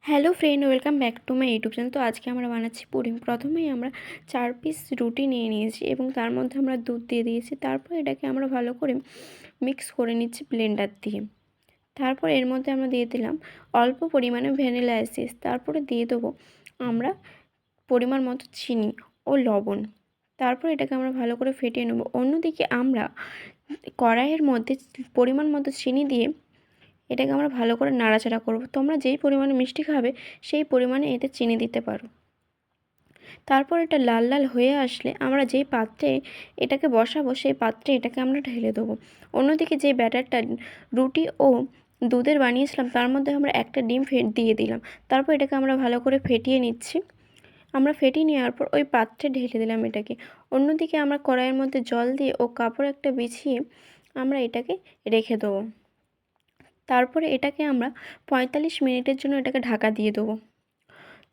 Hello friend, welcome back to my YouTube channel. তো আজকে আমরা বানাচ্ছি পুডিং। প্রথমেই আমরা 4 পিস রুটি নিয়ে নিয়েছি এবং তার মধ্যে আমরা দুধ দিয়ে দিয়েছি। তারপর এটাকে আমরা ভালো করে মিক্স করে নিচ্ছি ব্লেন্ডার দিয়ে। তারপর এর মধ্যে আমরা দিয়ে দিলাম অল্প পরিমাণে ভ্যানিলা এসেন্স। তারপরে দিয়ে দেবো আমরা পরিমাণ মতো চিনি ও লবণ। তারপর এটাকে আমরা ভালো করে ফেটিয়ে নেব। অন্যদিকে আমরা কড়াইয়ের মধ্যে পরিমাণ মতো চিনি দিয়ে এটাকে আমরা ভালো করে নাড়াচাড়া করব। তোমরা যেই পরিমাণে মিষ্টি খাবে সেই পরিমাণে এতে চিনি দিতে পারো। তারপর এটা লাল লাল হয়ে আসলে আমরা যেই পাত্রে এটাকে বসাবো সেই পাত্রে এটাকে আমরা ঢেলে দেবো। অন্যদিকে যে ব্যাটারটা রুটি ও দুধের বানিয়েছিলাম তার মধ্যে আমরা একটা ডিম দিয়ে দিলাম। তারপর এটাকে আমরা ভালো করে ফেটিয়ে নিচ্ছি। আমরা ফেটিয়ে নেওয়ার পর ওই পাত্রে ঢেলে দিলাম এটাকে। অন্যদিকে আমরা কড়াইয়ের মধ্যে জল দিয়ে ও কাপড় একটা বিছিয়ে আমরা এটাকে রেখে দেবো। তারপরে এটাকে আমরা 45 মিনিটের জন্য এটাকে ঢাকা দিয়ে দেবো।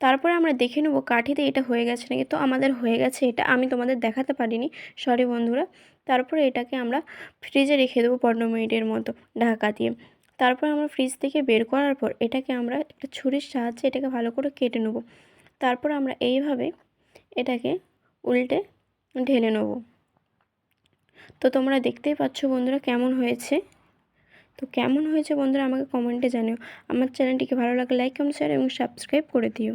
তারপরে আমরা দেখে নেব কাঠিতে এটা হয়ে গেছে নাকি। তো আমাদের হয়ে গেছে, এটা আমি তোমাদের দেখাতে পারিনি, সরি বন্ধুরা। তারপরে এটাকে আমরা ফ্রিজে রেখে দেবো 15 মিনিটের মতো ঢাকা দিয়ে। তারপর আমরা ফ্রিজ থেকে বের করার পর এটাকে আমরা একটা ছুরির সাহায্যে এটাকে ভালো করে কেটে নেব। তারপর আমরা এইভাবে এটাকে উল্টে ঢেলে নেব। তো তোমরা দেখতেই পাচ্ছ বন্ধুরা কেমন হয়েছে। তো কেমন হয়েছে বন্ধুরা আমাকে কমেন্টে জানিও। আমার চ্যানেলটিকে ভালো লাগলে লাইক, কমেন্ট, শেয়ার এবং সাবস্ক্রাইব করে দিও।